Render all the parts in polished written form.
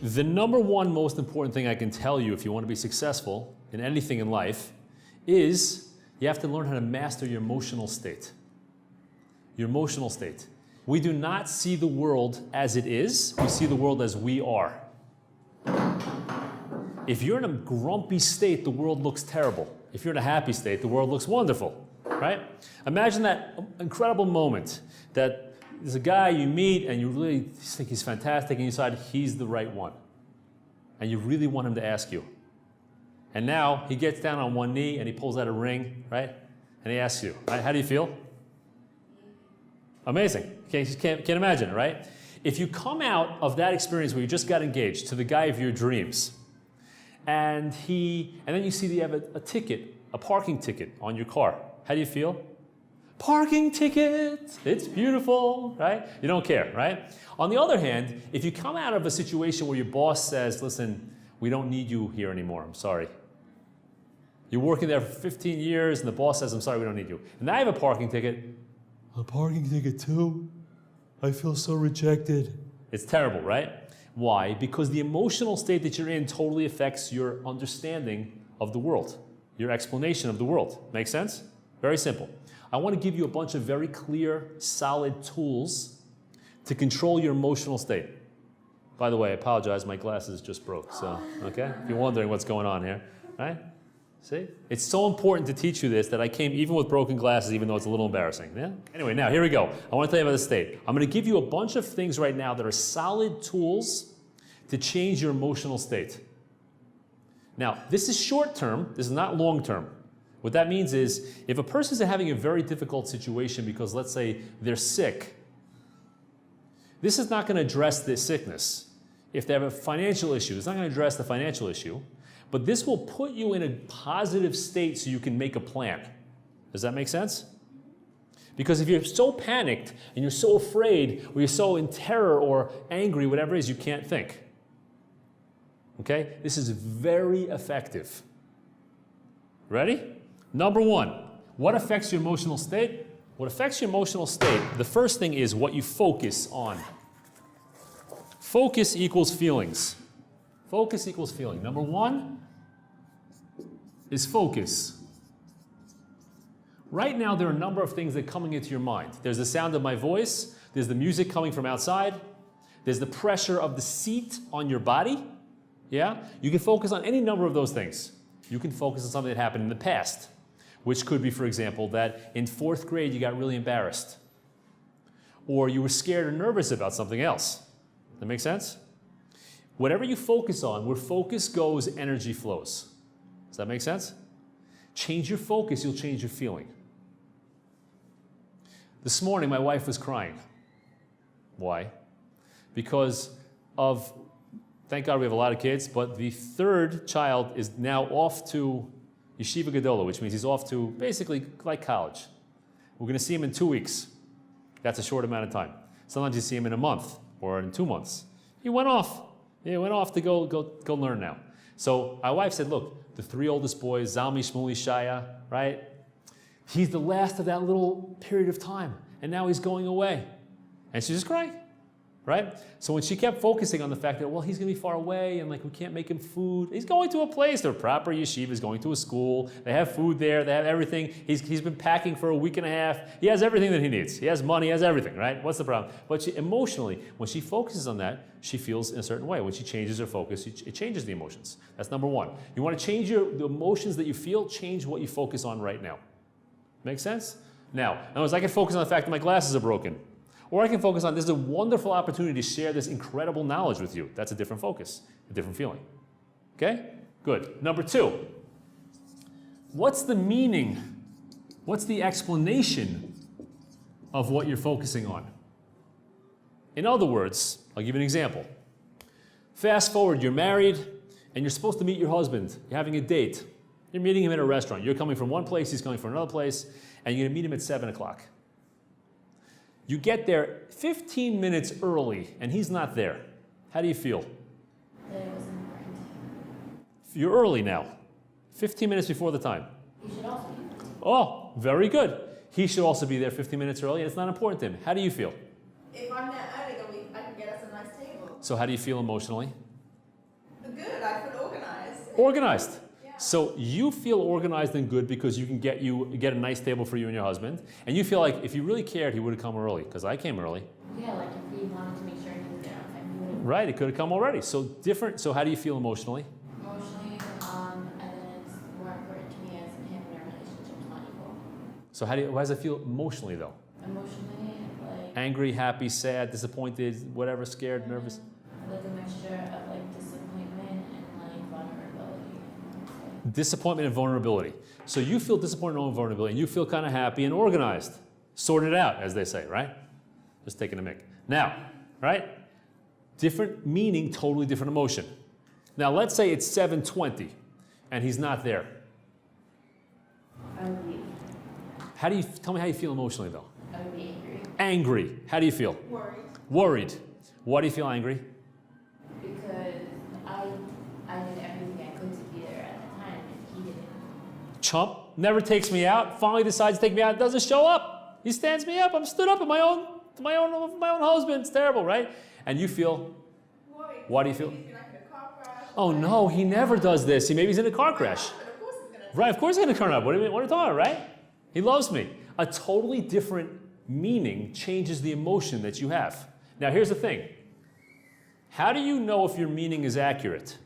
The number one most important thing I can tell you if you want to be successful in anything in life is you have to learn how to master your emotional state. Your emotional state. We do not see the world as it is, we see the world as we are. If you're in a grumpy state, the world looks terrible. If you're in a happy state, the world looks wonderful, right? Imagine that incredible moment that there's a guy you meet and you really think he's fantastic and you decide he's the right one. And you really want him to ask you. And now he gets down on one knee and he pulls out a ring, right? And he asks you, right? How do you feel? Amazing. Can't imagine it, right? If you come out of that experience where you just got engaged to the guy of your dreams, and then you see that you have a ticket, a parking ticket on your car. How do you feel? Parking ticket! It's beautiful, right? You don't care, right? On the other hand, if you come out of a situation where your boss says, listen, we don't need you here anymore, I'm sorry. You're working there for 15 years and the boss says, I'm sorry, we don't need you. And now I have a parking ticket. A parking ticket too? I feel so rejected. It's terrible, right? Why? Because the emotional state that you're in totally affects your understanding of the world, your explanation of the world. Make sense? Very simple. I want to give you a bunch of very clear, solid tools to control your emotional state. By the way, I apologize, my glasses just broke, so, okay? If you're wondering what's going on here, right? See? It's so important to teach you this that I came even with broken glasses, even though it's a little embarrassing. Yeah? Anyway, now here we go. I want to tell you about the state. I'm going to give you a bunch of things right now that are solid tools to change your emotional state. Now, this is short term. This is not long term. What that means is if a person is having a very difficult situation because let's say they're sick, this is not going to address the sickness. If they have a financial issue, it's not going to address the financial issue. But this will put you in a positive state so you can make a plan. Does that make sense? Because if you're so panicked and you're so afraid or you're so in terror or angry, whatever it is, you can't think. Okay? This is very effective. Ready? Number one, what affects your emotional state? What affects your emotional state, the first thing is what you focus on. Focus equals feelings. Focus equals feeling. Number one is focus. Right now, there are a number of things that are coming into your mind. There's the sound of my voice. There's the music coming from outside. There's the pressure of the seat on your body. Yeah? You can focus on any number of those things. You can focus on something that happened in the past, which could be, for example, that in 4th grade you got really embarrassed. Or you were scared or nervous about something else. That make sense? Whatever you focus on, where focus goes, energy flows. Does that make sense? Change your focus, you'll change your feeling. This morning, my wife was crying. Why? Because of, thank God we have a lot of kids, but the 3rd child is now off to Yeshiva Gedola, which means he's off to basically like college. We're going to see him in 2 weeks. That's a short amount of time. Sometimes you see him in a month or in 2 months. He went off. He went off to go learn now. So my wife said, look, the 3 oldest boys, Zalmi, Shmuli, Shaya, right? He's the last of that little period of time, and now he's going away. And she's just crying, right? So when she kept focusing on the fact that, well, he's going to be far away, and like we can't make him food. He's going to a place, they're proper yeshivas, going to a school. They have food there, they have everything. He's been packing for a week and a half. He has everything that he needs. He has money, he has everything, right? What's the problem? But emotionally, when she focuses on that, she feels in a certain way. When she changes her focus, it changes the emotions. That's number one. You want to change the emotions that you feel, change what you focus on right now. Make sense? Now, in other words, I can focus on the fact that my glasses are broken. Or I can focus on, this is a wonderful opportunity to share this incredible knowledge with you. That's a different focus, a different feeling. Okay? Good. Number 2, what's the meaning? What's the explanation of what you're focusing on? In other words, I'll give you an example. Fast forward, you're married and you're supposed to meet your husband. You're having a date. You're meeting him at a restaurant. You're coming from one place, he's coming from another place, and you're going to meet him at 7 o'clock. You get there 15 minutes early and he's not there. How do you feel? That it was important. You're early now. 15 minutes before the time. He should also be there. Oh, very good. He should also be there 15 minutes early and it's not important to him. How do you feel? If I'm that early, I can get us a nice table. So how do you feel emotionally? Good, I feel organized. Organized. Yeah. So you feel organized and good because you can get a nice table for you and your husband, and you feel like if you really cared, he would have come early because I came early. Yeah, like if we wanted to make sure he was there on time, he would have. Right, it could have come already. So different. So how do you feel emotionally? Emotionally, and then it's more important to me as him and our relationship's not equal. So how does it feel emotionally though? Emotionally, like. Angry, happy, sad, disappointed, whatever, scared, nervous. Like a mixture of like disappointment and like vulnerability. Disappointment and vulnerability. So you feel disappointed and vulnerability, and you feel kind of happy and organized, sorted it out, as they say, right? Just taking a mic. Now, right? Different meaning, totally different emotion. Now, let's say it's 7:20, and he's not there. I would be. Tell me how you feel emotionally, though? I would be angry. Angry. How do you feel? Worried. Worried. Why do you feel angry? Because I did everything I could to be there at the time, and he didn't. Chump never takes me out. Finally decides to take me out. Doesn't show up. He stands me up. I'm stood up at my own husband. It's terrible, right? And you feel. Worried. Why do you feel? He's been like in a car crash. Oh no, he never does this. Maybe he's in a car crash. But of course he's gonna. Right, of course he's gonna turn up. What are you talking about, right? He loves me. A totally different meaning changes the emotion that you have. Now here's the thing. How do you know if your meaning is accurate?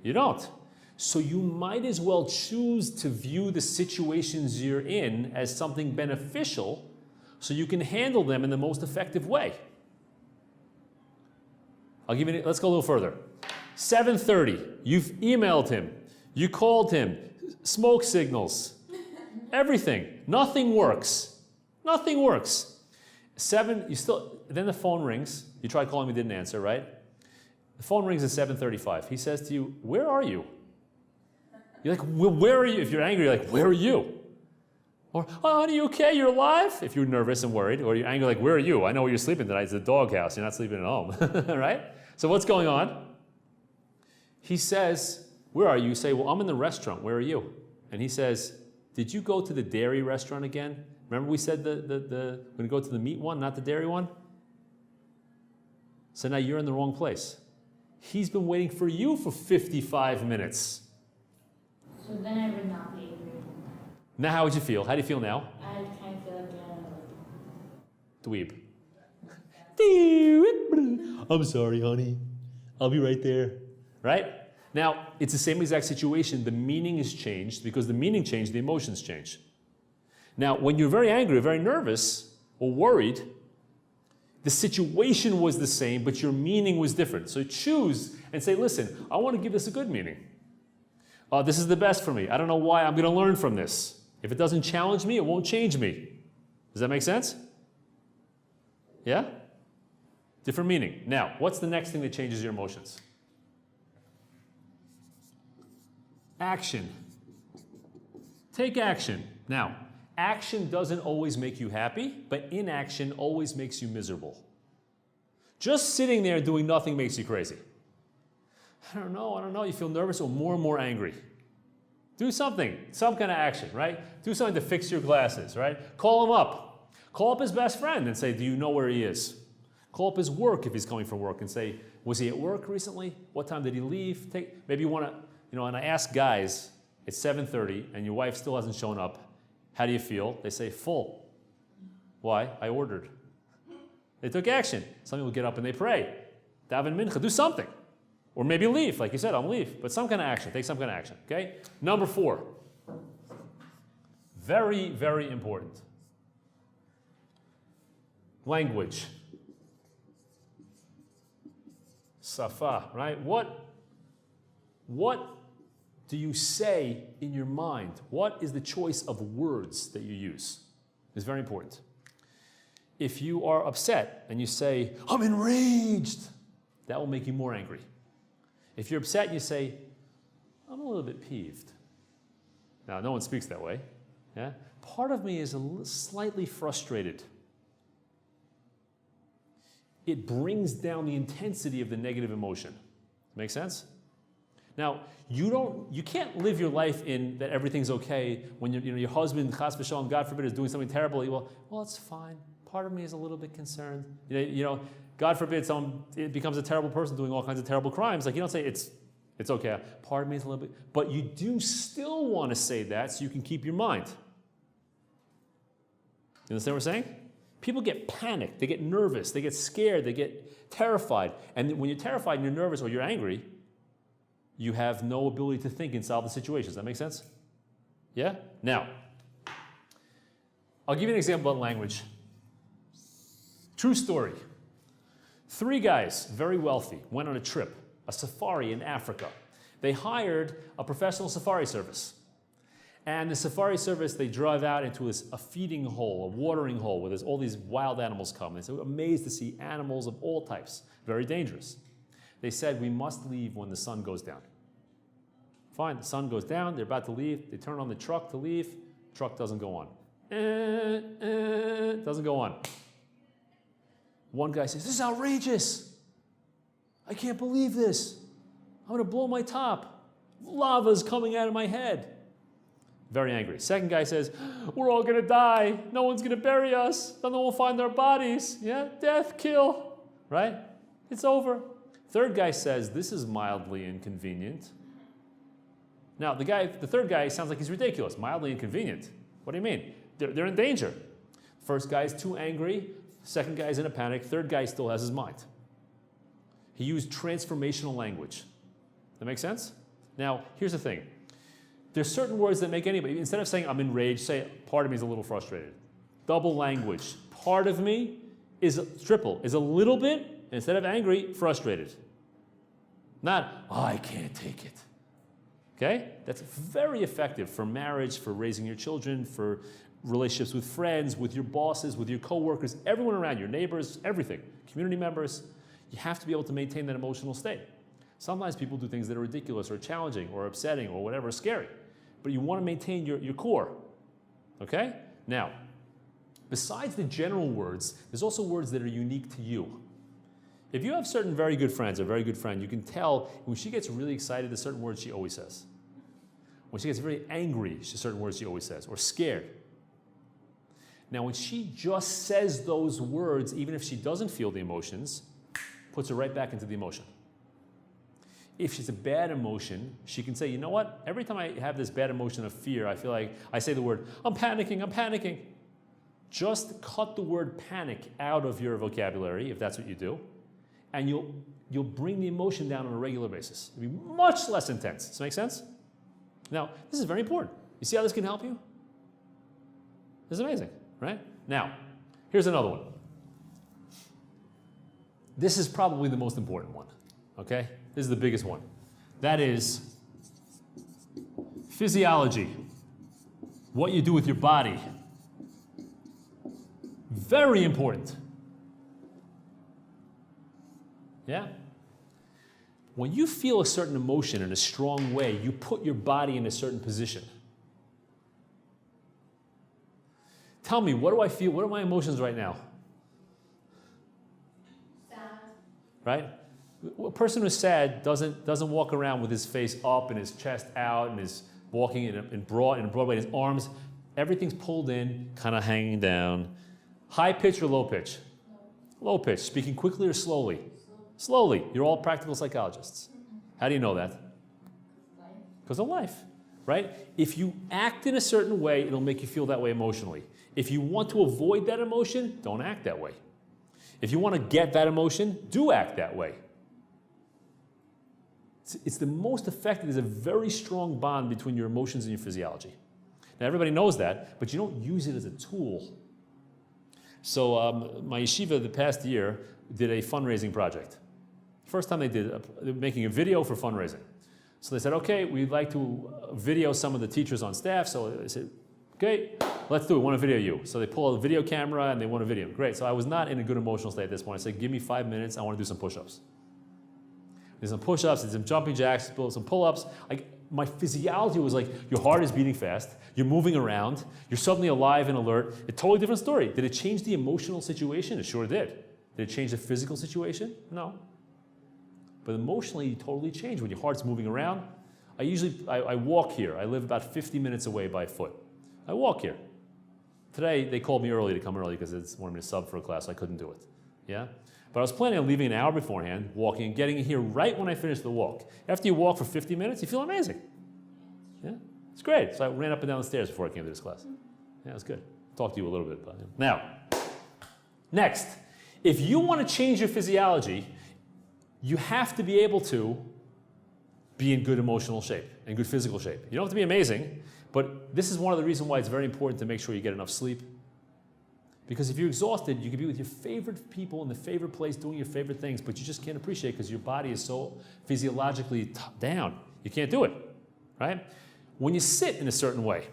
You don't. So you might as well choose to view the situations you're in as something beneficial so you can handle them in the most effective way. Let's go a little further. 7:30, you've emailed him, you called him, smoke signals, everything. Nothing works. Nothing works. 7, then the phone rings. You tried calling me, didn't answer, right? The phone rings at 7:35. He says to you, where are you? You're like, well, where are you? If you're angry, you're like, where are you? Or, oh, honey, you okay? You're alive? If you're nervous and worried, or you're angry, like, where are you? I know where you're sleeping tonight. It's the doghouse. You're not sleeping at home, right? So what's going on? He says, where are you? You say, well, I'm in the restaurant. Where are you? And he says, did you go to the dairy restaurant again? Remember we said we're going to go to the meat one, not the dairy one? So now you're in the wrong place. He's been waiting for you for 55 minutes. So then I would not be angry. Now how would you feel? How do you feel now? I kind of feel like Dweeb. I'm sorry, honey. I'll be right there. Right? Now, it's the same exact situation. The meaning is changed. Because the meaning changed, the emotions change. Now, when you're very angry, or very nervous, or worried, the situation was the same, but your meaning was different. So choose and say, listen, I want to give this a good meaning. This is the best for me. I don't know why. I'm going to learn from this. If it doesn't challenge me, it won't change me. Does that make sense? Yeah? Different meaning. Now, what's the next thing that changes your emotions? Action. Take action. Now, action doesn't always make you happy, but inaction always makes you miserable. Just sitting there doing nothing makes you crazy. I don't know, you feel nervous or more and more angry. Do something, some kind of action, right? Do something to fix your glasses, right? Call him up. Call up his best friend and say, do you know where he is? Call up his work if he's coming from work and say, was he at work recently? What time did he leave? Maybe you want to, and I ask guys, it's 7:30 and your wife still hasn't shown up. How do you feel? They say, full. Why? I ordered. They took action. Some people get up and they pray. Daven mincha, do something. Or maybe leave, like you said, I'll leave. But some kind of action, take some kind of action, okay? Number 4. Very, very important. Language. Safa, right? What do you say in your mind? What is the choice of words that you use? It's very important. If you are upset and you say, I'm enraged, that will make you more angry. If you're upset and you say, I'm a little bit peeved. Now, no one speaks that way. Yeah? Part of me is slightly frustrated. It brings down the intensity of the negative emotion. Make sense? Now, you can't live your life in that everything's okay when your husband, chas v'shalom, God forbid, is doing something terrible. Well, it's fine. Part of me is a little bit concerned. God forbid someone it becomes a terrible person doing all kinds of terrible crimes. Like you don't say it's okay. Pardon me, it's a little bit, but you do still want to say that so you can keep your mind. You understand what we're saying? People get panicked, they get nervous, they get scared, they get terrified. And when you're terrified and you're nervous or you're angry, you have no ability to think and solve the situation. Does that make sense? Yeah? Now, I'll give you an example about language. True story. 3 guys, very wealthy, went on a trip, a safari in Africa. They hired a professional safari service. And the safari service, they drive out into a feeding hole, a watering hole, where there's all these wild animals come. They're so amazed to see animals of all types, very dangerous. They said, we must leave when the sun goes down. Fine, the sun goes down, they're about to leave, they turn on the truck to leave, truck doesn't go on. Doesn't go on. One guy says, this is outrageous. I can't believe this. I'm gonna blow my top. Lava's coming out of my head. Very angry. Second guy says, we're all gonna die. No one's gonna bury us. No one will find our bodies. Yeah, death, kill, right? It's over. Third guy says, this is mildly inconvenient. Now, the third guy sounds like he's ridiculous. Mildly inconvenient. What do you mean? They're in danger. First guy's too angry. Second guy's in a panic. Third guy still has his mind. He used transformational language. That make sense? Now, here's the thing. There's certain words that make anybody, instead of saying I'm enraged, say part of me is a little frustrated. Double language. Part of me is triple, is a little bit, instead of angry, frustrated. Not, oh, I can't take it. Okay? That's very effective for marriage, for raising your children, for relationships with friends, with your bosses, with your coworkers, everyone around, your neighbors, everything, community members. You have to be able to maintain that emotional state. Sometimes people do things that are ridiculous or challenging or upsetting or whatever, scary. But you want to maintain your core. Okay? Now, besides the general words, there's also words that are unique to you. If you have certain very good friends, a very good friend, you can tell when she gets really excited, there's certain words she always says. When she gets very angry, there's certain words she always says, or scared. Now, when she just says those words, even if she doesn't feel the emotions, puts her right back into the emotion. If she's a bad emotion, she can say, you know what? Every time I have this bad emotion of fear, I feel like I say the word, I'm panicking, I'm panicking. Just cut the word panic out of your vocabulary, if that's what you do, and you'll bring the emotion down on a regular basis. It'll be much less intense. Does that make sense? Now, this is very important. You see how this can help you? This is amazing, right? Now, here's another one. This is probably the most important one, okay? This is the biggest one. That is physiology. What you do with your body. Very important. Yeah? When you feel a certain emotion in a strong way, you put your body in a certain position. Tell me, what do I feel? What are my emotions right now? Sad. Right? A person who's sad doesn't walk around with his face up and his chest out and is walking in a broad way. His arms, everything's pulled in, kind of hanging down. High pitch or low pitch? Low pitch. Speaking quickly or slowly? Slowly. You're all practical psychologists. How do you know that? Because of life, right? If you act in a certain way, it'll make you feel that way emotionally. If you want to avoid that emotion, don't act that way. If you want to get that emotion, do act that way. It's the most effective. There's a very strong bond between your emotions and your physiology. Now, everybody knows that, but you don't use it as a tool. So my yeshiva the past year did a fundraising project. First time they were making a video for fundraising. So they said, okay, we'd like to video some of the teachers on staff. So they said, okay, let's do it. We want to video you. So they pull out a video camera and they want to video. Great. So I was not in a good emotional state at this point. I said, give me 5 minutes. I want to do some push-ups. Did some push-ups, did some jumping jacks, some pull-ups. My physiology was like, your heart is beating fast, you're moving around, you're suddenly alive and alert. A totally different story. Did it change the emotional situation? It sure did. Did it change the physical situation? No. But emotionally, you totally change when your heart's moving around. I walk here. I live about 50 minutes away by foot. I walk here. Today, they called me early to come early because they wanted me to sub for a class. I couldn't do it. Yeah? But I was planning on leaving an hour beforehand, walking, and getting here right when I finished the walk. After you walk for 50 minutes, you feel amazing. Yeah, it's great. So I ran up and down the stairs before I came to this class. Yeah, it was good. Talk to you a little bit about it. Now, next, if you want to change your physiology, you have to be able to be in good emotional shape and good physical shape. You don't have to be amazing, but this is one of the reasons why it's very important to make sure you get enough sleep. Because if you're exhausted, you can be with your favorite people in the favorite place doing your favorite things, but you just can't appreciate because your body is so physiologically down. You can't do it, right? When you sit in a certain way,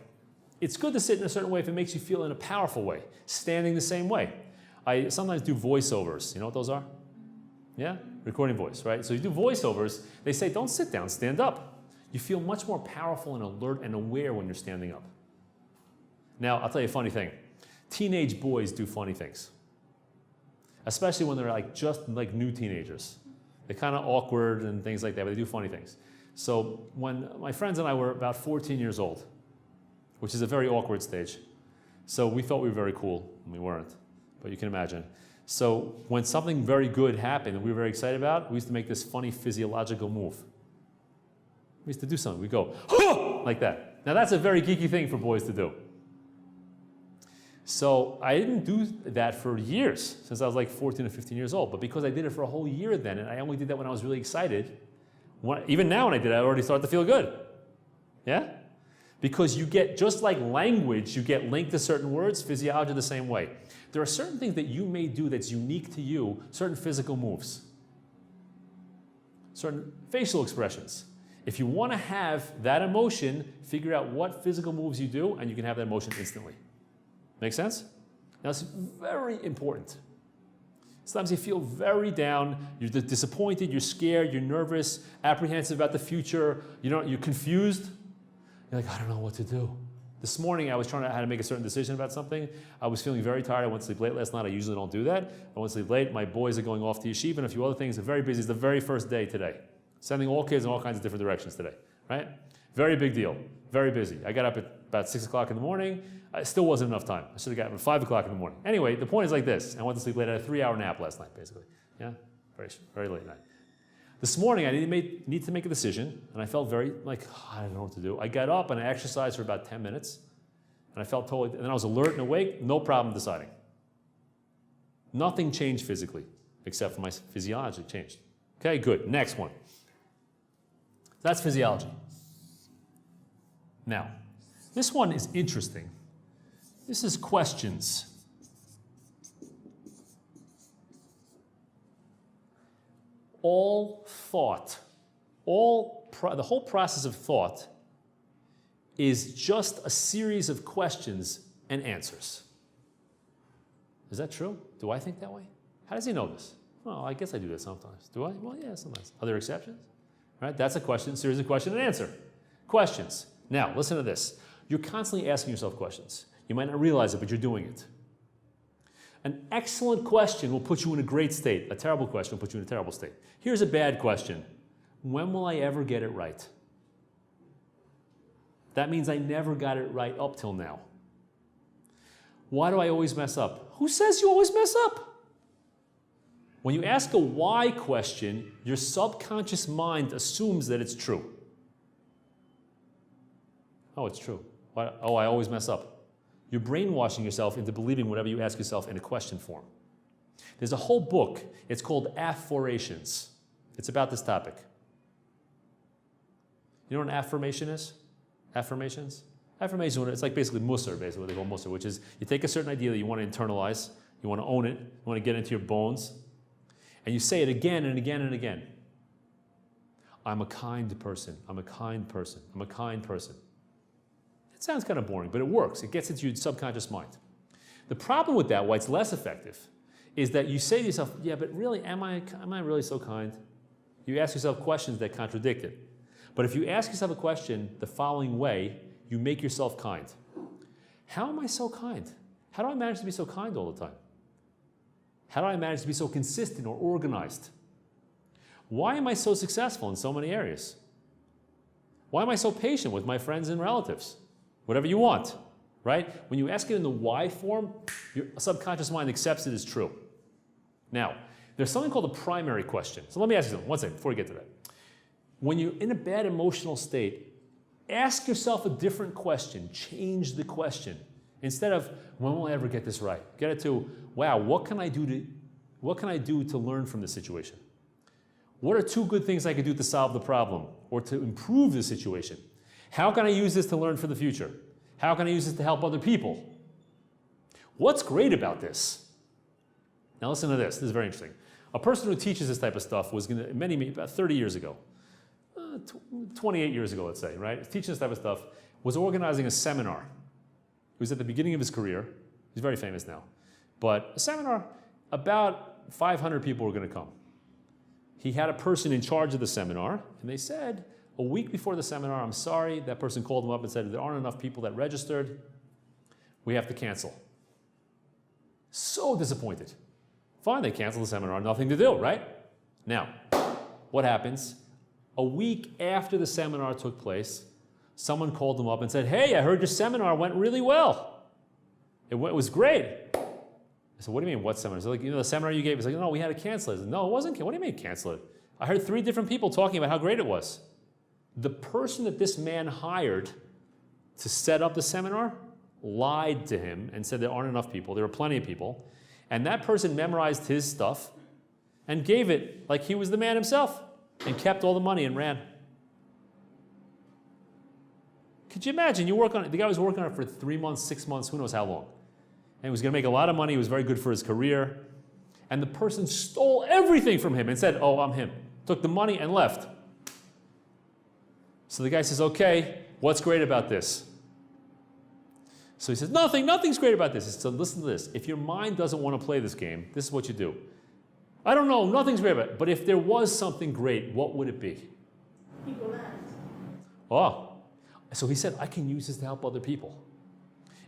it's good to sit in a certain way if it makes you feel in a powerful way, standing the same way. I sometimes do voiceovers. You know what those are? Yeah? Recording voice, right? So you do voiceovers, they say don't sit down, stand up. You feel much more powerful and alert and aware when you're standing up. Now, I'll tell you a funny thing. Teenage boys do funny things, especially when they're just new teenagers. They're kind of awkward and things like that, but they do funny things. So when my friends and I were about 14 years old, which is a very awkward stage, so we thought we were very cool, and we weren't, but you can imagine. So when something very good happened and we were very excited about, we used to make this funny physiological move. We used to do something. We go, huh! Like that. Now that's a very geeky thing for boys to do. So I didn't do that for years, since I was like 14 or 15 years old. But because I did it for a whole year then, and I only did that when I was really excited, even now when I did it, I already started to feel good. Yeah? Because you get, just like language, you get linked to certain words, physiology the same way. There are certain things that you may do that's unique to you, certain physical moves, certain facial expressions. If you want to have that emotion, figure out what physical moves you do, and you can have that emotion instantly. Make sense? Now, it's very important. Sometimes you feel very down, you're disappointed, you're scared, you're nervous, apprehensive about the future, you're confused. You're like, I don't know what to do. This morning, I was trying to make a certain decision about something. I was feeling very tired. I went to sleep late last night. I usually don't do that. I went to sleep late. My boys are going off to yeshiva and a few other things. They're very busy. It's the very first day today. Sending all kids in all kinds of different directions today, right? Very big deal. Very busy. I got up at about 6 o'clock in the morning. It still wasn't enough time. I should have gotten up at 5 o'clock in the morning. Anyway, the point is like this. I went to sleep late. I had a 3-hour nap last night, basically. Yeah? Very late night. This morning, I need to make a decision, and I felt very I don't know what to do. I got up and I exercised for about 10 minutes, and I felt totally, and then I was alert and awake, no problem deciding. Nothing changed physically, except for my physiology changed. Okay, good. Next one. That's physiology. Now, this one is interesting. This is questions. All thought, the whole process of thought is just a series of questions and answers. Is that true? Do I think that way? How does he know this? Well, I guess I do that sometimes. Do I? Well, yeah, sometimes. Are there exceptions? Right? That's a question, series of question and answer. Questions. Now, listen to this. You're constantly asking yourself questions. You might not realize it, but you're doing it. An excellent question will put you in a great state. A terrible question will put you in a terrible state. Here's a bad question. When will I ever get it right? That means I never got it right up till now. Why do I always mess up? Who says you always mess up? When you ask a why question, your subconscious mind assumes that it's true. Oh, it's true. Why? Oh, I always mess up. You're brainwashing yourself into believing whatever you ask yourself in a question form. There's a whole book. It's called Affirmations. It's about this topic. You know what an affirmation is? Affirmations? Affirmation, it's like basically Musar, basically what they call Musar, which is you take a certain idea that you want to internalize, you want to own it, you want to get into your bones, and you say it again and again and again. I'm a kind person. I'm a kind person. I'm a kind person. It sounds kind of boring, but it works. It gets into your subconscious mind. The problem with that, why it's less effective, is that you say to yourself, yeah, but really, am I really so kind? You ask yourself questions that contradict it. But if you ask yourself a question the following way, you make yourself kind. How am I so kind? How do I manage to be so kind all the time? How do I manage to be so consistent or organized? Why am I so successful in so many areas? Why am I so patient with my friends and relatives? Whatever you want, right? When you ask it in the why form, your subconscious mind accepts it as true. Now, There's something called a primary question. So let me ask you something, one second, before we get to that. When you're in a bad emotional state, ask yourself a different question. Change the question. Instead of, when will I ever get this right? Get it to, wow, what can I do to learn from this situation? What are 2 good things I could do to solve the problem or to improve the situation? How can I use this to learn for the future? How can I use this to help other people? What's great about this? Now listen to this. This is very interesting. A person who teaches this type of stuff was about 30 years ago, 28 years ago, let's say, right? Teaching this type of stuff, was organizing a seminar. He was at the beginning of his career. He's very famous now. But a seminar, about 500 people were going to come. He had a person in charge of the seminar, and they said, a week before the seminar, I'm sorry, that person called him up and said, there aren't enough people that registered. We have to cancel. So disappointed. Fine, they canceled the seminar, nothing to do, right? Now, what happens? A week after the seminar took place, someone called him up and said, hey, I heard your seminar went really well. It was great. I said, what do you mean, what seminar? He's like, the seminar you gave. He's like, no, we had to cancel it. I said, no, it wasn't. What do you mean cancel it? I heard 3 different people talking about how great it was. The person that this man hired to set up the seminar lied to him and said there aren't enough people. There were plenty of people. And that person memorized his stuff and gave it like he was the man himself and kept all the money and ran. Could you imagine? The guy was working on it for 3 months, 6 months, who knows how long. And he was going to make a lot of money. He was very good for his career. And the person stole everything from him and said, oh, I'm him. Took the money and left. So the guy says, okay, what's great about this? So he says, nothing's great about this. He said, listen to this. If your mind doesn't want to play this game, this is what you do. I don't know, nothing's great about it. But if there was something great, what would it be? People land. Oh. So he said, I can use this to help other people.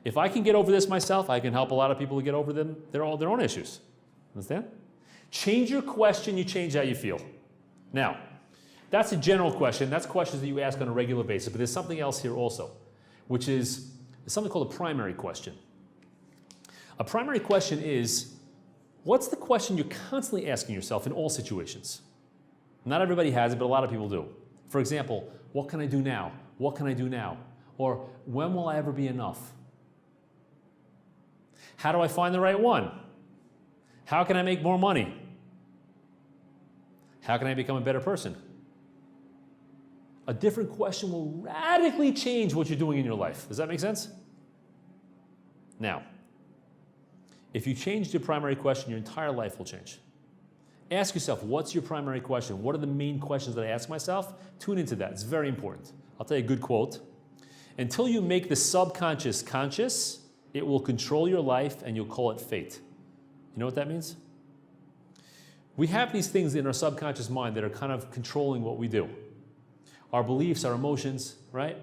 If I can get over this myself, I can help a lot of people to get over their own issues. Understand? Change your question, you change how you feel. Now, that's a general question. That's questions that you ask on a regular basis. But there's something else here also, which is something called a primary question. A primary question is, what's the question you're constantly asking yourself in all situations? Not everybody has it, but a lot of people do. For example, what can I do now? What can I do now? Or when will I ever be enough? How do I find the right one? How can I make more money? How can I become a better person? A different question will radically change what you're doing in your life. Does that make sense? Now, if you changed your primary question, your entire life will change. Ask yourself, what's your primary question? What are the main questions that I ask myself? Tune into that. It's very important. I'll tell you a good quote. Until you make the subconscious conscious, it will control your life and you'll call it fate. You know what that means? We have these things in our subconscious mind that are kind of controlling what we do. Our beliefs, our emotions, right?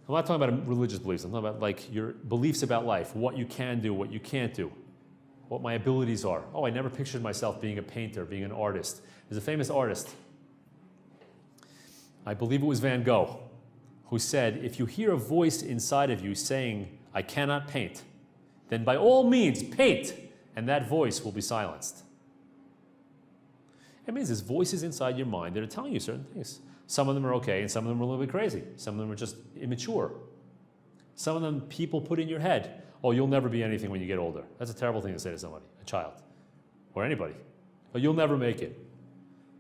I'm not talking about religious beliefs. I'm talking about like your beliefs about life, what you can do, what you can't do, what my abilities are. Oh, I never pictured myself being a painter, being an artist. There's a famous artist, I believe it was Van Gogh, who said, if you hear a voice inside of you saying, I cannot paint, then by all means paint, and that voice will be silenced. It means there's voices inside your mind that are telling you certain things. Some of them are okay, and some of them are a little bit crazy. Some of them are just immature. Some of them people put in your head, oh, you'll never be anything when you get older. That's a terrible thing to say to somebody, a child, or anybody. Oh, you'll never make it.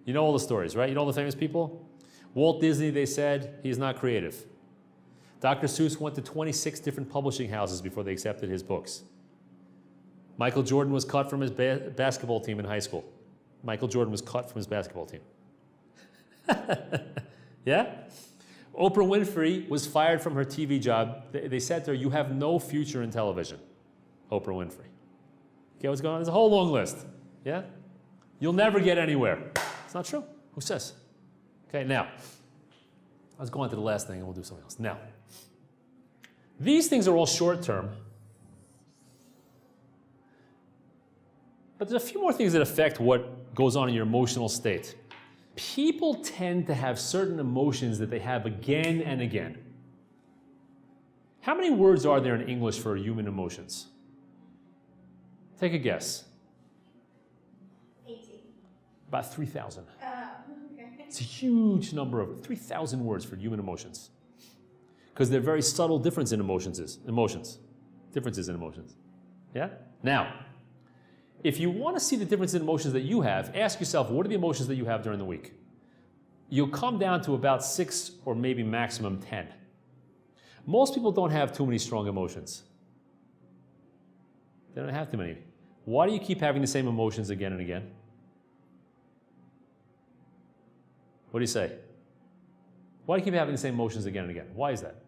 You know all the stories, right? You know all the famous people? Walt Disney, they said, he's not creative. Dr. Seuss went to 26 different publishing houses before they accepted his books. Michael Jordan was cut from his basketball team in high school. Michael Jordan was cut from his basketball team. Yeah? Oprah Winfrey was fired from her TV job. They said to her, you have no future in television. Oprah Winfrey. Okay, what's going on? There's a whole long list. Yeah? You'll never get anywhere. It's not true. Who says? Okay, now, let's go on to the last thing and we'll do something else. Now, these things are all short term. But there's a few more things that affect what goes on in your emotional state. People tend to have certain emotions that they have again and again. How many words are there in English for human emotions? Take a guess. About 3,000. Okay. It's a huge number of 3,000 words for human emotions. Because they're very subtle differences in emotions. Differences in emotions. Yeah? Now, if you want to see the difference in emotions that you have, ask yourself, what are the emotions that you have during the week? You'll come down to about 6 or maybe maximum 10. Most people don't have too many strong emotions. They don't have too many. Why do you keep having the same emotions again and again? What do you say? Why do you keep having the same emotions again and again? Why is that?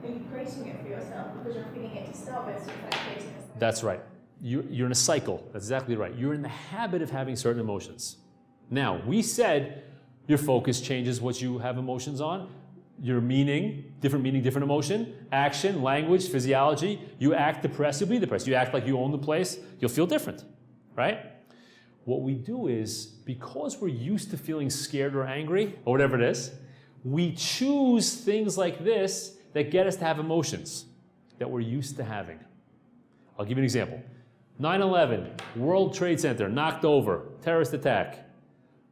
Are you creating it for yourself because you're feeling it to start with, so it's like creating it? That's right. You're in a cycle. That's exactly right. You're in the habit of having certain emotions. Now, we said your focus changes what you have emotions on. Your meaning, different emotion, action, language, physiology. You act depressed, you'll be depressed. You act like you own the place, you'll feel different, right? What we do is, because we're used to feeling scared or angry, or whatever it is, we choose things like this that get us to have emotions that we're used to having. I'll give you an example. 9/11, World Trade Center knocked over, terrorist attack.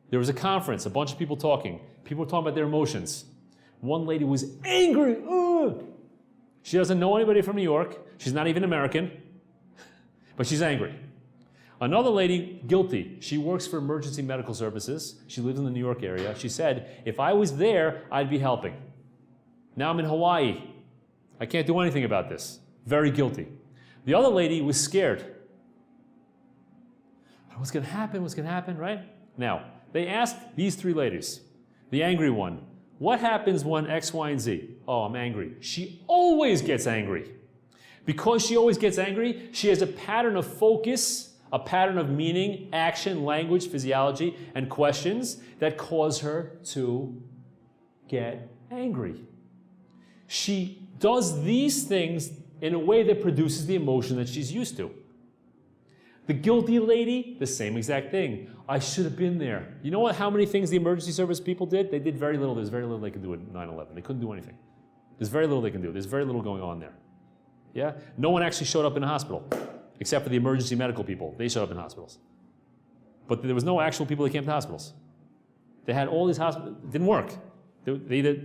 There was a conference, a bunch of people talking. People were talking about their emotions. One lady was angry. Ugh. She doesn't know anybody from New York. She's not even American, but she's angry. Another lady, guilty. She works for emergency medical services. She lives in the New York area. She said, if I was there, I'd be helping. Now I'm in Hawaii. I can't do anything about this. Very guilty. The other lady was scared. What's going to happen? What's going to happen, right? Now, they asked these three ladies. The angry one, what happens when X, Y, and Z? Oh, I'm angry. She always gets angry. Because she always gets angry, she has a pattern of focus, a pattern of meaning, action, language, physiology, and questions that cause her to get angry. She does these things in a way that produces the emotion that she's used to. The guilty lady, the same exact thing. I should have been there. You know what? How many things the emergency service people did? They did very little. There's very little they could do at 9/11. They couldn't do anything. There's very little they can do. There's very little going on there. Yeah? No one actually showed up in a hospital, except for the emergency medical people. They showed up in hospitals. But there was no actual people that came to hospitals. They had all these hospitals. It didn't work.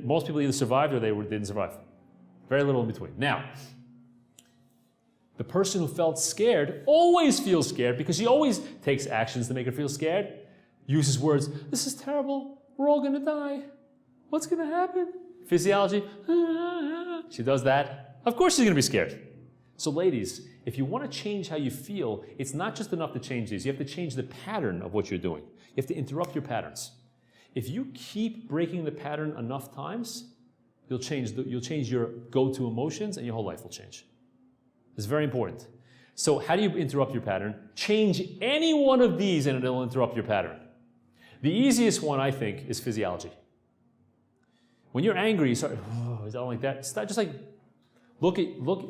Most people either survived or didn't survive. Very little in between. Now, the person who felt scared always feels scared because she always takes actions to make her feel scared. Uses words, this is terrible, we're all gonna die. What's gonna happen? Physiology, she does that. Of course she's gonna be scared. So ladies, if you wanna change how you feel, it's not just enough to change these, you have to change the pattern of what you're doing. You have to interrupt your patterns. If you keep breaking the pattern enough times, you'll change your go-to emotions and your whole life will change. It's very important. So how do you interrupt your pattern? Change any one of these and it'll interrupt your pattern. The easiest one, I think, is physiology. When you're angry, you start, oh, I don't like that. Start just like,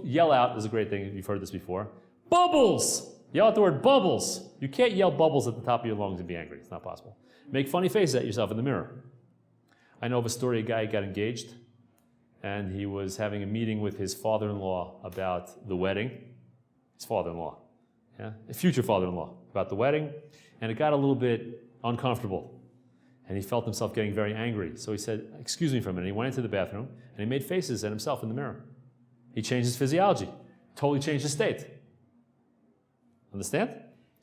yell out is a great thing, you've heard this before. Bubbles! Yell out the word bubbles. You can't yell bubbles at the top of your lungs and be angry, it's not possible. Make funny faces at yourself in the mirror. I know of a story, a guy got engaged, and he was having a meeting with his father-in-law about the wedding. His father-in-law, yeah, a future father-in-law, about the wedding, and it got a little bit uncomfortable, and he felt himself getting very angry. So he said, excuse me for a minute. He went into the bathroom, and he made faces at himself in the mirror. He changed his physiology, totally changed his state. Understand?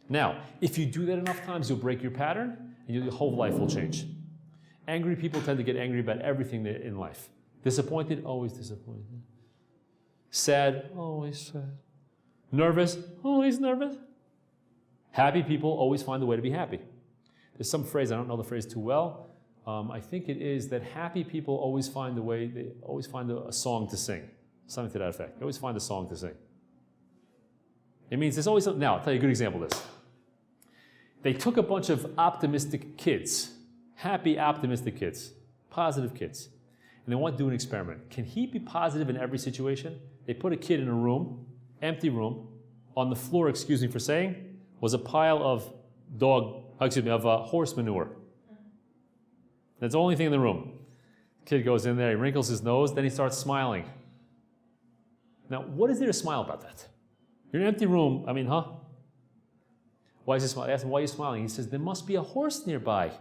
Now, if you do that enough times, you'll break your pattern, and your whole life will change. Angry people tend to get angry about everything in life. Disappointed, always disappointed. Sad, always sad. Nervous, always nervous. Happy people always find a way to be happy. There's some phrase, I don't know the phrase too well. I think it is that happy people always find a way, they always find a song to sing. Something to that effect. They always find a song to sing. It means there's always something. Now, I'll tell you a good example of this. They took a bunch of optimistic kids, happy, optimistic kids, positive kids, and they want to do an experiment. Can he be positive in every situation? They put a kid in a room, empty room. On the floor, excuse me for saying, was a pile of horse manure. That's the only thing in the room. The kid goes in there, he wrinkles his nose, then he starts smiling. Now, what is there to smile about that? You're in an empty room, Why is he smiling? I asked him, why are you smiling? He says, there must be a horse nearby.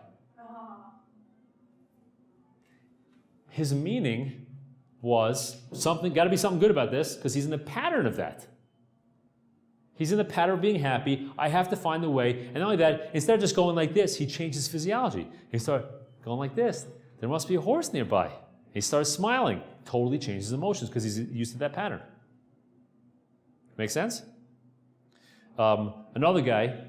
His meaning was got to be something good about this, because he's in the pattern of that. He's in the pattern of being happy. I have to find a way. And not only that, instead of just going like this, he changed his physiology. He started going like this. There must be a horse nearby. He starts smiling. Totally changes his emotions because he's used to that pattern. Make sense? Another guy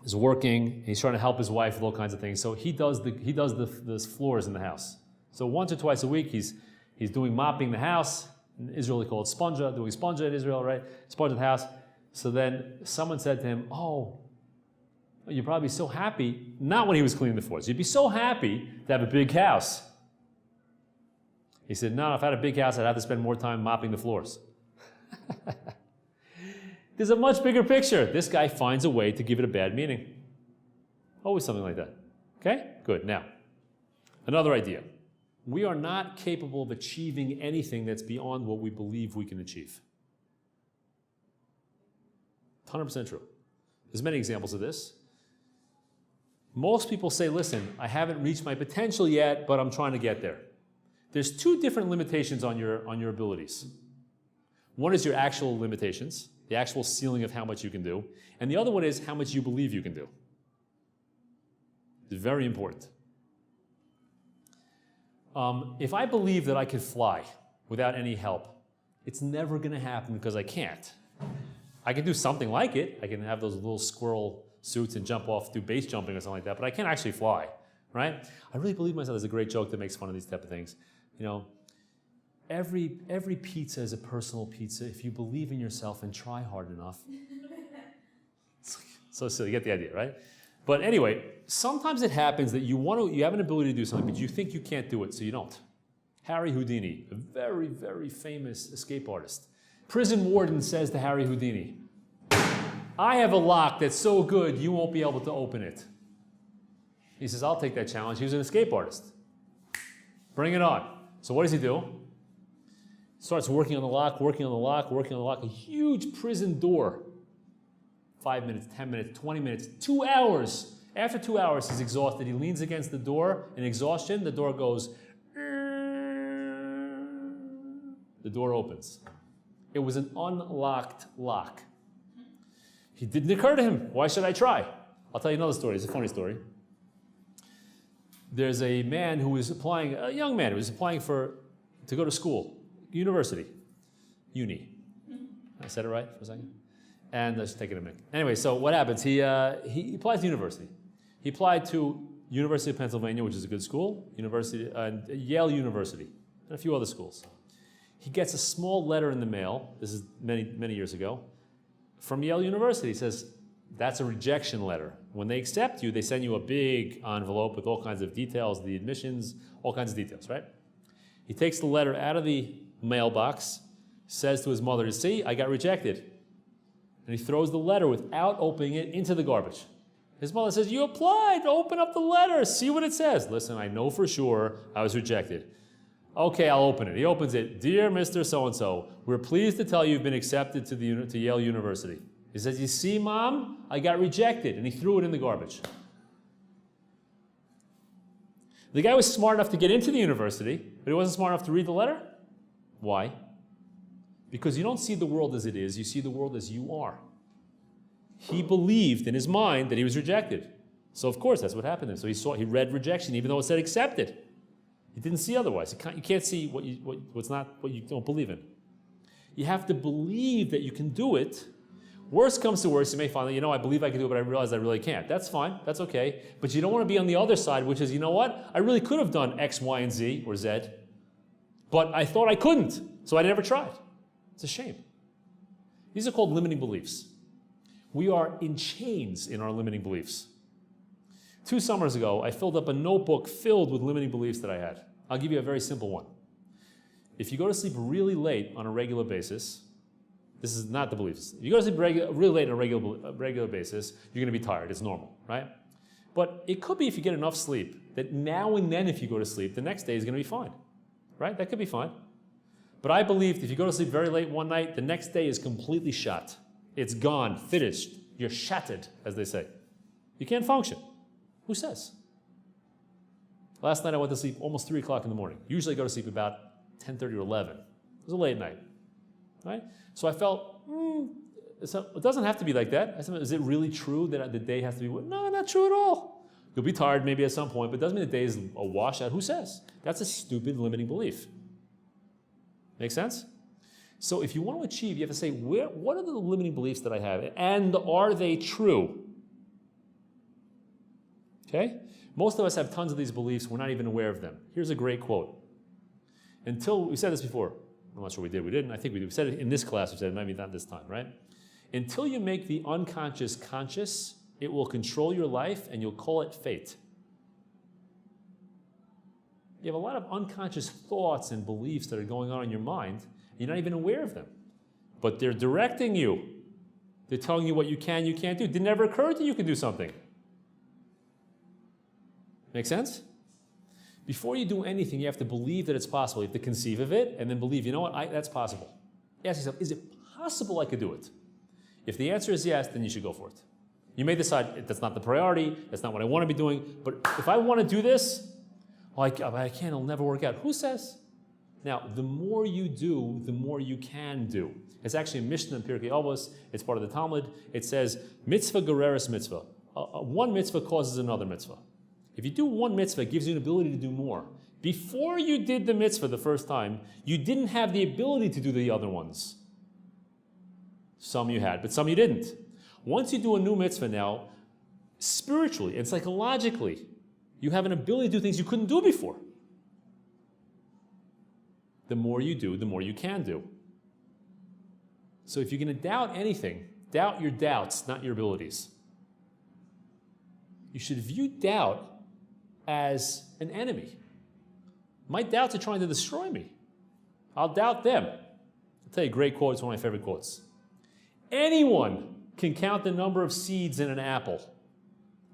is working. He's trying to help his wife with all kinds of things. So he does the floors in the house. So once or twice a week, he's doing mopping the house. In Israel, they call it sponja, doing sponja in Israel, right? Sponja the house. So then someone said to him, oh, you're probably so happy, not when he was cleaning the floors. You'd be so happy to have a big house. He said, no, if I had a big house, I'd have to spend more time mopping the floors. There's a much bigger picture. This guy finds a way to give it a bad meaning. Always something like that. Okay? Good. Now, another idea. We are not capable of achieving anything that's beyond what we believe we can achieve. 100% true. There's many examples of this. Most people say, listen, I haven't reached my potential yet, but I'm trying to get there. There's two different limitations on your abilities. One is your actual limitations, the actual ceiling of how much you can do, and the other one is how much you believe you can do. It's very important. If I believe that I could fly without any help, it's never going to happen because I can't. I can do something like it. I can have those little squirrel suits and jump off, do base jumping or something like that, but I can't actually fly, right? I really believe myself. There's a great joke that makes fun of these type of things. You know, every pizza is a personal pizza if you believe in yourself and try hard enough. So silly, you get the idea, right? But anyway, sometimes it happens that you have an ability to do something, but you think you can't do it, so you don't. Harry Houdini, a very, very famous escape artist. Prison warden says to Harry Houdini, I have a lock that's so good you won't be able to open it. He says, I'll take that challenge. He was an escape artist. Bring it on. So what does he do? Starts working on the lock, working on the lock, working on the lock. A huge prison door. 5 minutes, 10 minutes, 20 minutes, 2 hours. After 2 hours, he's exhausted. He leans against the door in exhaustion. The door goes. The door opens. It was an unlocked lock. It didn't occur to him. Why should I try? I'll tell you another story. It's a funny story. There's a man who was applying, a young man who was applying to go to school, university, uni. I said it right for a second? And let's take it a minute. Anyway, so what happens? He applies to university. He applied to University of Pennsylvania, which is a good school, Yale University, and a few other schools. He gets a small letter in the mail, this is many, many years ago, from Yale University. It says, that's a rejection letter. When they accept you, they send you a big envelope with all kinds of details, the admissions, all kinds of details, right? He takes the letter out of the mailbox, says to his mother, see, I got rejected. And he throws the letter without opening it into the garbage. His mother says, you applied, open up the letter, see what it says. Listen, I know for sure I was rejected. Okay, I'll open it. He opens it. Dear Mr. So-and-so, we're pleased to tell you you've been accepted to Yale University. He says, you see, Mom, I got rejected. And he threw it in the garbage. The guy was smart enough to get into the university, but he wasn't smart enough to read the letter. Why? Because you don't see the world as it is, you see the world as you are. He believed in his mind that he was rejected. So of course that's what happened to him. So he read rejection even though it said accepted. He didn't see otherwise. You can't see what's not what you don't believe in. You have to believe that you can do it. Worst comes to worst, you may find that, I believe I can do it, but I realize I really can't. That's fine, that's okay. But you don't want to be on the other side, which is, you know what? I really could have done X, Y, and Z, or Z, but I thought I couldn't, so I never tried. It's a shame. These are called limiting beliefs. We are in chains in our limiting beliefs. 2 summers ago, I filled up a notebook filled with limiting beliefs that I had. I'll give you a very simple one. If you go to sleep really late on a regular basis, this is not the beliefs. If you go to sleep really late on a regular basis, you're going to be tired. It's normal, right? But it could be if you get enough sleep that now and then if you go to sleep, the next day is going to be fine, right? That could be fine. But I believed if you go to sleep very late one night, the next day is completely shot. It's gone, finished. You're shattered, as they say. You can't function. Who says? Last night I went to sleep almost 3 o'clock in the morning. Usually I go to sleep about 10:30 or 11. It was a late night, right? So I felt, so it doesn't have to be like that. I said, is it really true that the day has to be? No, not true at all. You'll be tired maybe at some point, but it doesn't mean the day is a washout. Who says? That's a stupid limiting belief. Make sense? So if you want to achieve, you have to say, what are the limiting beliefs that I have, and are they true? Okay? Most of us have tons of these beliefs. We're not even aware of them. Here's a great quote. We said this before. I'm not sure we did, we didn't. I think we did. We said it in this class. We said it, maybe not this time, right? Until you make the unconscious conscious, it will control your life and you'll call it fate. You have a lot of unconscious thoughts and beliefs that are going on in your mind. And you're not even aware of them. But they're directing you. They're telling you what you can, you can't do. It never occurred to you could do something. Make sense? Before you do anything, you have to believe that it's possible. You have to conceive of it and then believe, you know what, that's possible. Ask yourself, is it possible I could do it? If the answer is yes, then you should go for it. You may decide that's not the priority, that's not what I want to be doing, but if I want to do this, well, I can't, it'll never work out. Who says? Now, the more you do, the more you can do. It's actually a Mishnah in Pirkei Avos. It's part of the Talmud. It says, mitzvah gereres mitzvah. One mitzvah causes another mitzvah. If you do one mitzvah, it gives you an ability to do more. Before you did the mitzvah the first time, you didn't have the ability to do the other ones. Some you had, but some you didn't. Once you do a new mitzvah now, spiritually and psychologically, you have an ability to do things you couldn't do before. The more you do, the more you can do. So if you're going to doubt anything, doubt your doubts, not your abilities. You should view doubt as an enemy. My doubts are trying to destroy me. I'll doubt them. I'll tell you a great quote. It's one of my favorite quotes. Anyone can count the number of seeds in an apple.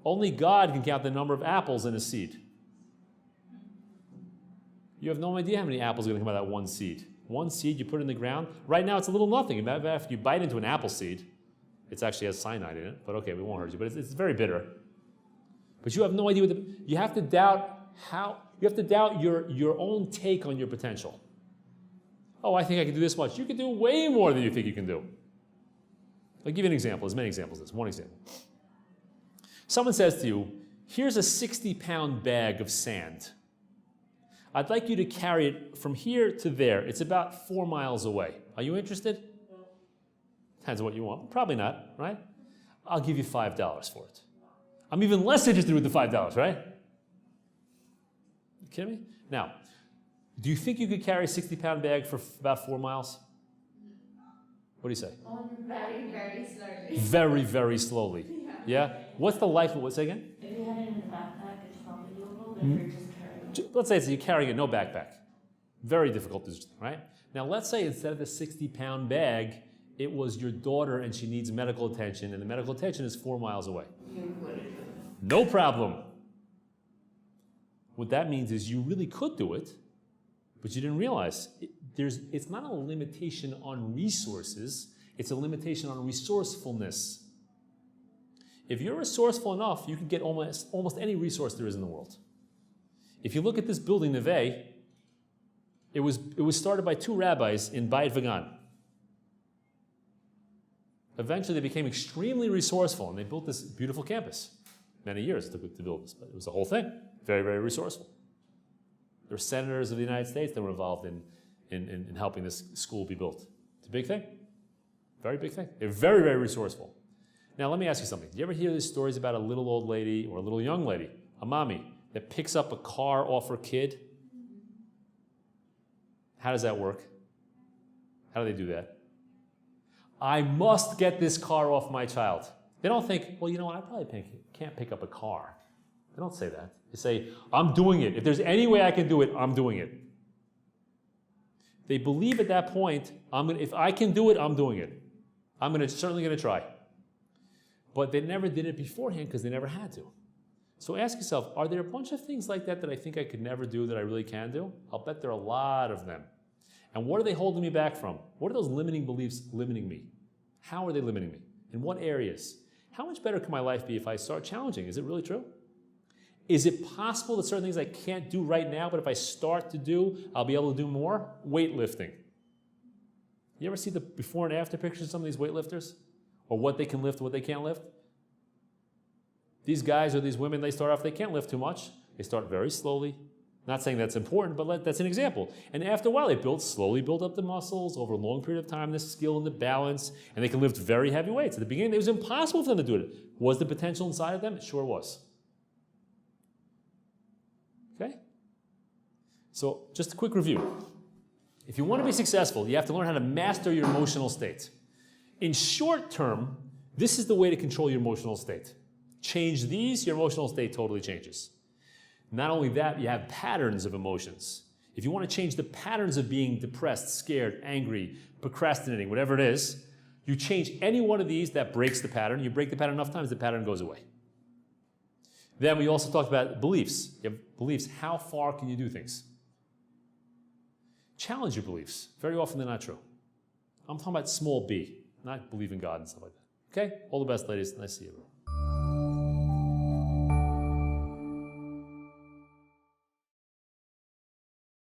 Only God can count the number of apples in a seed. You have no idea how many apples are going to come out of that one seed. One seed you put in the ground. Right now it's a little nothing. If you bite into an apple seed, it actually has cyanide in it. But okay, we won't hurt you. But it's very bitter. But you have no idea you have to doubt your own take on your potential. Oh, I think I can do this much. You can do way more than you think you can do. I'll give you an example. There's many examples. There's one example. Someone says to you, here's a 60-pound bag of sand. I'd like you to carry it from here to there. It's about 4 miles away. Are you interested? Depends on what you want. Probably not, right? I'll give you $5 for it. I'm even less interested with the $5, right? You kidding me? Now, do you think you could carry a 60-pound bag for about 4 miles? What do you say? Very, very slowly. Very, very slowly. Yeah? What's the likelihood? What's that again? If you had it in the backpack, it's probably doable. If you're just carrying it. Let's say you're carrying it, no backpack. Very difficult to do, right? Now, let's say instead of the 60-pound bag, it was your daughter and she needs medical attention, and the medical attention is 4 miles away. No problem. What that means is you really could do it, but you didn't realize. It's not a limitation on resources, it's a limitation on resourcefulness. If you're resourceful enough, you can get almost any resource there is in the world. If you look at this building, Neve, it was started by 2 rabbis in Bayit Vagan. Eventually, they became extremely resourceful, and they built this beautiful campus. Many years it took to build this, but it was a whole thing. Very, very resourceful. There were senators of the United States that were involved in helping this school be built. It's a big thing. Very big thing. They're very, very resourceful. Now, let me ask you something. Do you ever hear these stories about a little old lady or a little young lady, a mommy, that picks up a car off her kid? How does that work? How do they do that? I must get this car off my child. They don't think, well, you know what, I probably can't pick up a car. They don't say that. They say, I'm doing it. If there's any way I can do it, I'm doing it. They believe at that point, if I can do it, I'm doing it. I'm certainly going to try. But they never did it beforehand because they never had to. So ask yourself, are there a bunch of things like that I think I could never do that I really can do? I'll bet there are a lot of them. And what are they holding me back from? What are those limiting beliefs limiting me? How are they limiting me? In what areas? how much better can my life be if I start challenging? Is it really true? Is it possible that certain things I can't do right now, but if I start to do, I'll be able to do more? Weightlifting. You ever see the before and after pictures of some of these weightlifters? Or what they can lift, what they can't lift? These guys or these women, they start off, they can't lift too much. They start very slowly. Not saying that's important, but that's an example. And after a while, they slowly build up the muscles over a long period of time, the skill and the balance, and they can lift very heavy weights. At the beginning, it was impossible for them to do it. Was the potential inside of them? It sure was. Okay? So, just a quick review. If you want to be successful, you have to learn how to master your emotional state. In short term, this is the way to control your emotional state. Change these, your emotional state totally changes. Not only that, you have patterns of emotions. If you want to change the patterns of being depressed, scared, angry, procrastinating, whatever it is, you change any one of these, that breaks the pattern. You break the pattern enough times, the pattern goes away. Then we also talked about beliefs. You have beliefs. How far can you do things? Challenge your beliefs. Very often they're not true. I'm talking about small b, not believe in God and stuff like that. Okay? All the best, ladies. Nice to see you.